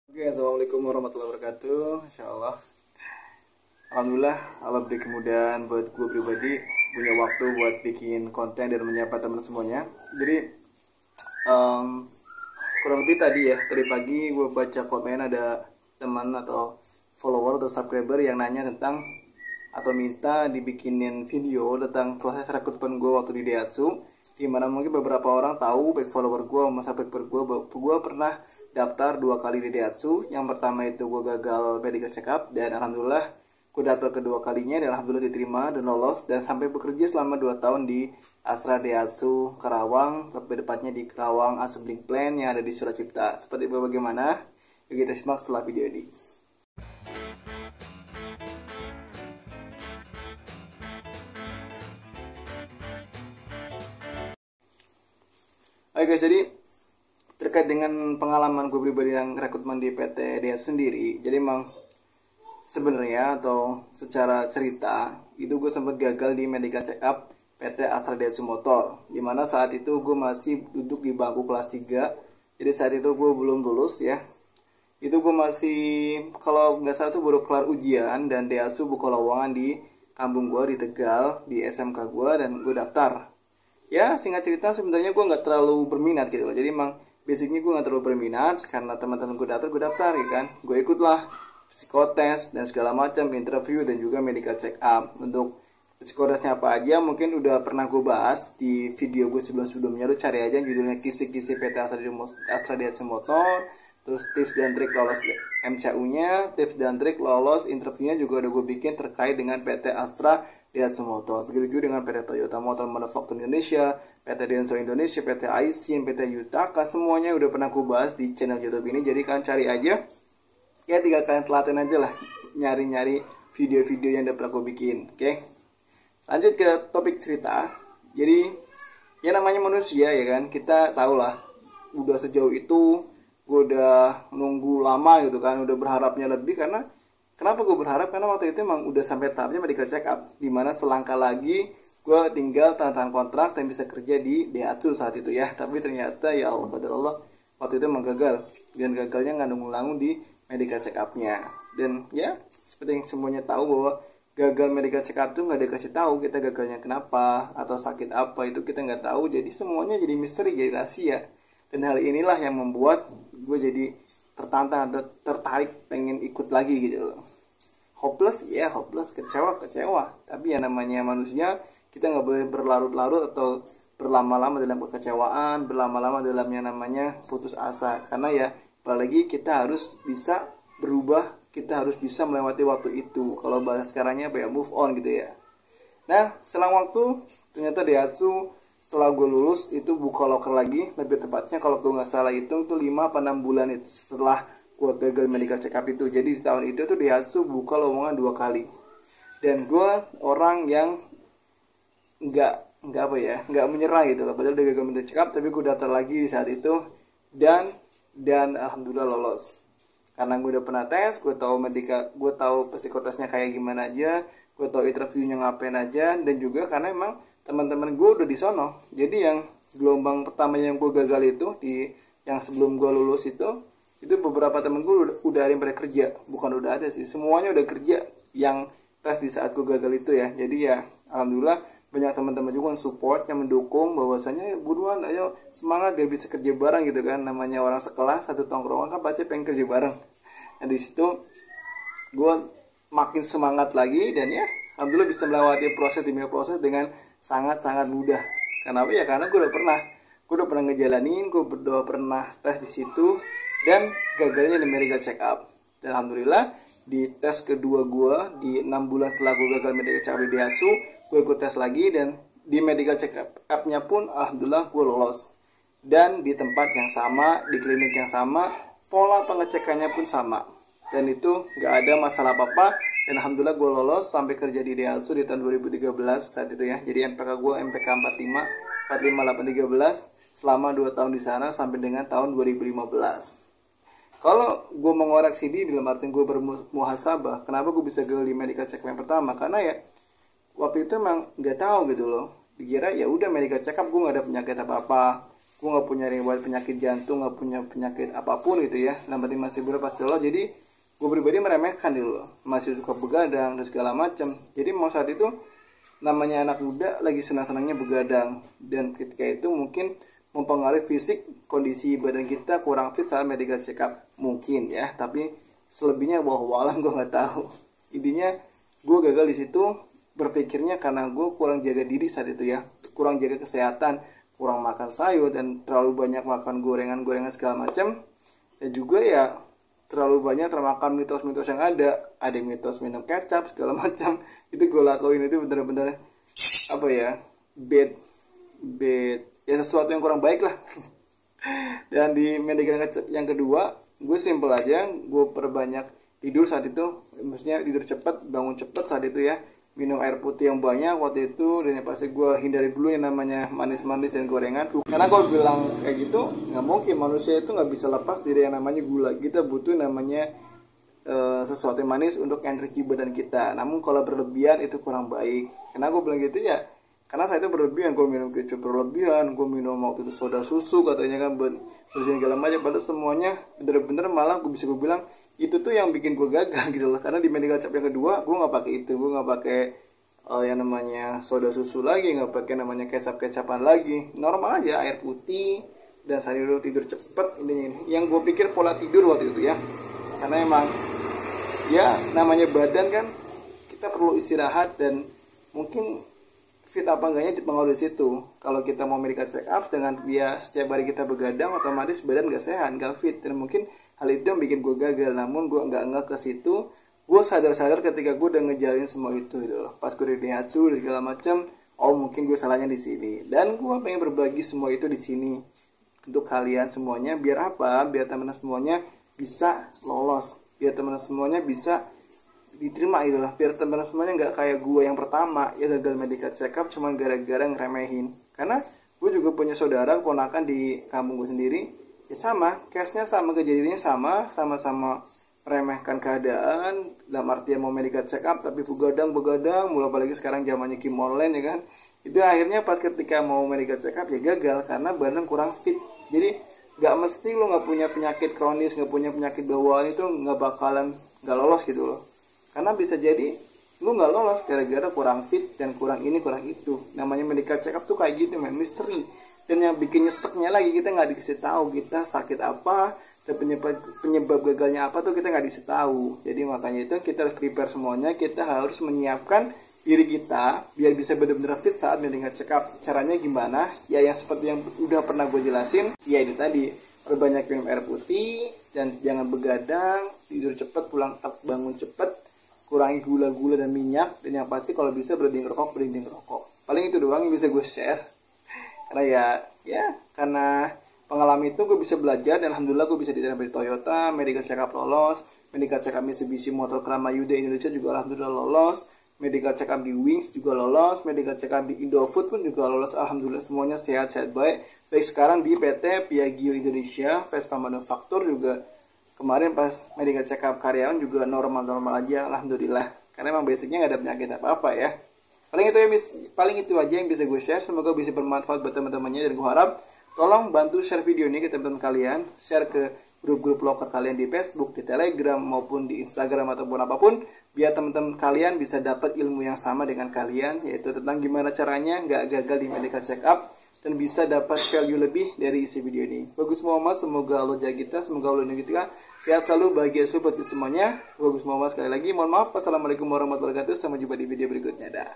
Oke, assalamualaikum warahmatullahi wabarakatuh. Insya Allah, alhamdulillah, Allah beri kemudahan buat gue pribadi punya waktu buat bikin konten dan menyapa teman semuanya. Jadi em, kurang lebih tadi pagi gue baca komen ada teman atau follower atau subscriber yang nanya tentang atau minta dibikinin video tentang proses rekrutmen gue waktu di Daihatsu, dimana mungkin beberapa orang tahu, baik follower gue maupun subscriber gue pernah daftar 2 kali di Daihatsu. Yang pertama itu gue gagal medical check up, dan alhamdulillah gue daftar kedua kalinya dan alhamdulillah diterima dan lolos, dan sampai bekerja selama 2 tahun di Astra Daihatsu Karawang, lebih tepatnya di Karawang Assembling Plant yang ada di Suracipta. Seperti itu bagaimana? Yuk kita simak setelah video ini. Oke guys, jadi terkait dengan pengalaman gue pribadi yang rekrutmen di PT Daihatsu sendiri, jadi emang sebenarnya atau secara cerita itu gue sempat gagal di medical check up PT Astra Daihatsu Motor, dimana saat itu gue masih duduk di bangku kelas 3. Jadi saat itu gue belum lulus ya, itu gue masih, kalau nggak salah tuh baru kelar ujian, dan Daihatsu buka lowongan di kampung gue di Tegal di SMK gue, dan gue daftar. Ya singkat cerita sebenarnya gue nggak terlalu berminat gitu loh. Jadi emang basicnya gue nggak terlalu berminat, karena teman-teman gue daftar ya kan, gue ikutlah psikotes dan segala macam, interview dan juga medical check up. Untuk psikotesnya apa aja mungkin udah pernah gue bahas di video gue sebelumnya, lu cari aja judulnya kisi-kisi PT Astra Daihatsu Motor. Terus tips dan trik lolos MCU-nya, tips dan trik lolos interviewnya juga udah gue bikin terkait dengan PT Astra Daihatsu Motor. Begitu juga dengan PT Toyota Motor Manufacturing Indonesia, PT Denso Indonesia, PT Aisin, PT Yutaka, semuanya udah pernah gue bahas di channel YouTube ini. Jadi kalian cari aja, ya tinggal kalian telaten aja lah, nyari-nyari video-video yang udah pernah gue bikin. Oke, lanjut ke topik cerita. Jadi ya namanya manusia ya kan, kita tau lah udah sejauh itu gue udah nunggu lama gitu kan, udah berharapnya lebih. Karena kenapa gue berharap? Karena waktu itu emang udah sampai tahapnya medical check up, dimana selangkah lagi gue tinggal tanda tangan kontrak dan bisa kerja di Daihatsu saat itu ya. Tapi ternyata ya Allah, qadarullah, waktu itu emang gagal, dan gagalnya nggak nunggu-nunggu di medical check upnya. Dan ya seperti yang semuanya tahu bahwa gagal medical check up tuh nggak dikasih tahu kita gagalnya kenapa atau sakit apa, itu kita nggak tahu. Jadi semuanya jadi misteri, jadi rahasia. Dan hal inilah yang membuat gue jadi tertantang atau tertarik pengen ikut lagi gitu loh. Hopeless ya hopeless, kecewa. Tapi ya namanya manusia, kita nggak boleh berlarut-larut atau berlama-lama dalam kekecewaan, berlama-lama dalam yang namanya putus asa. Karena ya apalagi kita harus bisa berubah, kita harus bisa melewati waktu itu. Kalau bahasa sekarangnya apa ya, move on gitu ya. Nah selang waktu ternyata Daihatsu setelah gue lulus itu buka loker lagi, lebih tepatnya kalau gue nggak salah hitung tuh 5 atau 6 bulan itu setelah gue gagal medical check up itu. Jadi di tahun itu tuh Daihatsu buka lowongan 2 kali, dan gue orang yang nggak menyerah gitu loh. Padahal udah gagal medical check up, tapi gue daftar lagi di saat itu, dan alhamdulillah lolos. Karena gue udah pernah tes, gue tahu psikotesnya kayak gimana aja, gue tahu interviewnya ngapain aja, dan juga karena emang teman-teman gue udah di sono. Jadi yang gelombang pertama yang gue gagal itu yang sebelum gue lulus itu beberapa temen gue udah ada yang pada kerja, bukan udah ada sih, semuanya udah kerja yang tes di saat gue gagal itu ya. Jadi ya alhamdulillah banyak teman-teman juga yang support, yang mendukung bahwasanya buruan ayo semangat biar bisa kerja bareng gitu kan. Namanya orang sekelas satu tongkrongan kan pasti pengen kerja bareng. Nah di situ gue makin semangat lagi, dan ya alhamdulillah bisa melewati proses demi proses dengan sangat-sangat mudah. Kenapa ya? Karena gue udah pernah ngejalanin, gue udah pernah tes di situ, dan gagalnya di medical check up. Dan alhamdulillah di tes kedua gue di 6 bulan setelah gue gagal medical check up di Daihatsu, gue ikut tes lagi, dan di medical check up-nya pun alhamdulillah gue lolos. Dan di tempat yang sama, di klinik yang sama, pola pengecekannya pun sama, dan itu nggak ada masalah apa-apa. Dan alhamdulillah gue lolos sampai kerja di Daihatsu di tahun 2013 saat itu ya. Jadi MPK gue MPK 45813 selama 2 tahun di sana sampai dengan tahun 2015. Kalau gue mengoreksi dalam arti gue bermuhasabah, kenapa gue bisa gagal di medical check up yang pertama? Karena ya waktu itu emang nggak tahu gitu loh. Dikira ya udah medical check up gue nggak ada penyakit apa-apa, gue nggak punya riwayat penyakit jantung, nggak punya penyakit apapun gitu ya, dalam arti masih berlepas lolos. Jadi gue pribadi meremehkan dulu, masih suka begadang dan segala macam. Jadi mau saat itu namanya anak muda lagi senang-senangnya begadang, dan ketika itu mungkin mempengaruhi fisik, kondisi badan kita kurang fit saat medical check up mungkin ya, tapi selebihnya wallahualam gue nggak tahu. Intinya gue gagal di situ, berpikirnya karena gue kurang jaga diri saat itu ya, kurang jaga kesehatan, kurang makan sayur dan terlalu banyak makan gorengan-gorengan segala macam, dan juga ya terlalu banyak termakan mitos-mitos yang ada mitos minum kecap segala macam. Itu gue lakuin, itu bener-bener apa ya, bad ya, sesuatu yang kurang baik lah. Dan di medical yang kedua gue simple aja, gue perbanyak tidur saat itu, maksudnya tidur cepat, bangun cepat saat itu ya, minum air putih yang banyak waktu itu, dan yang pasti gue hindari dulu yang namanya manis-manis dan gorengan. Karena kalau bilang kayak gitu, nggak mungkin, manusia itu nggak bisa lepas dari yang namanya gula. Kita butuh namanya sesuatu yang manis untuk energi badan kita. Namun kalau berlebihan itu kurang baik. Karena gue bilang gitu ya, karena saya itu berlebihan, gue minum kecup berlebihan, gue minum waktu itu soda susu katanya kan bersihin segala macam, padahal semuanya bener-bener malah gue bilang itu tuh yang bikin gue gagal gitu loh. Karena di medical check yang kedua gue nggak pakai itu, gue nggak pakai yang namanya soda susu lagi, nggak pakai namanya kecap-kecapan lagi, normal aja air putih dan sayur, tidur cepet. Intinya yang gue pikir pola tidur waktu itu ya, karena emang ya namanya badan kan kita perlu istirahat, dan mungkin fit apa enggaknya dipengaruhi di situ. Kalau kita mau medical check up dengan dia setiap hari kita begadang, otomatis badan gak sehat, gak fit, dan mungkin hal itu yang bikin gue gagal. Namun gue nggak ke situ, gue sadar ketika gue udah ngejalin semua itu gitu loh. Pas gue di Daihatsu dan segala macam, oh mungkin gue salahnya di sini, dan gue pengen berbagi semua itu di sini untuk kalian semuanya. Biar apa? Biar teman-teman semuanya bisa lolos, biar teman-teman semuanya bisa diterima gitu lah, biar teman-teman semuanya nggak kayak gue yang pertama ya gagal medical check up cuma gara-gara ngeremehin. Karena gue juga punya saudara ponakan di kampung gue sendiri ya, sama case-nya, sama kejadiannya, sama-sama meremehkan keadaan dalam artian mau medical check up tapi begadang mulai, apalagi sekarang zamannya game online ya kan. Itu akhirnya pas ketika mau medical check up ya gagal karena badan kurang fit. Jadi nggak mesti lo nggak punya penyakit kronis, nggak punya penyakit bawaan itu nggak bakalan nggak lolos gitu loh. Karena bisa jadi lu nggak lolos gara-gara kurang fit dan kurang ini kurang itu. Namanya medical check up tuh kayak gitu, misteri. Dan yang bikin nyeseknya lagi, kita nggak dikasih tahu kita sakit apa, dan penyebab gagalnya apa tuh kita nggak dikasih tahu. Jadi makanya itu kita harus prepare semuanya, kita harus menyiapkan diri kita biar bisa benar-benar fit saat medical check up. Caranya gimana? Ya yang seperti yang udah pernah gue jelasin, ya itu tadi, perbanyak minum air putih dan jangan begadang, tidur cepat, bangun cepat, kurangi gula-gula dan minyak, dan yang pasti kalau bisa berhenti rokok. Paling itu doang yang bisa gue share. Karena karena pengalaman itu gue bisa belajar, dan alhamdulillah gue bisa diterima di Toyota, medical check up lolos, medical check up Mitsubishi Motor Krama Yuda Indonesia juga alhamdulillah lolos, medical check up di Wings juga lolos, medical check up di Indofood pun juga lolos, alhamdulillah semuanya sehat-sehat baik sekarang di PT Piaggio Indonesia Vespa Manufaktur juga. Kemarin pas medical check up karyawan juga normal-normal aja, alhamdulillah. Karena emang basicnya nggak ada penyakit apa-apa ya. Paling itu aja yang bisa gue share. Semoga bisa bermanfaat buat teman-temannya, dan gue harap tolong bantu share video ini ke teman-teman kalian, share ke grup-grup loker kalian di Facebook, di Telegram maupun di Instagram ataupun apapun, biar teman-teman kalian bisa dapat ilmu yang sama dengan kalian, yaitu tentang gimana caranya nggak gagal di medical check up dan bisa dapat value lebih dari isi video ini. Bagus Muhammad, semoga Allah jaga kita, semoga Allah lindungi kita, sehat selalu, bahagia support semuanya. Bagus Muhammad sekali lagi, mohon maaf. Wassalamualaikum warahmatullahi wabarakatuh, sampai jumpa di video berikutnya. Dah.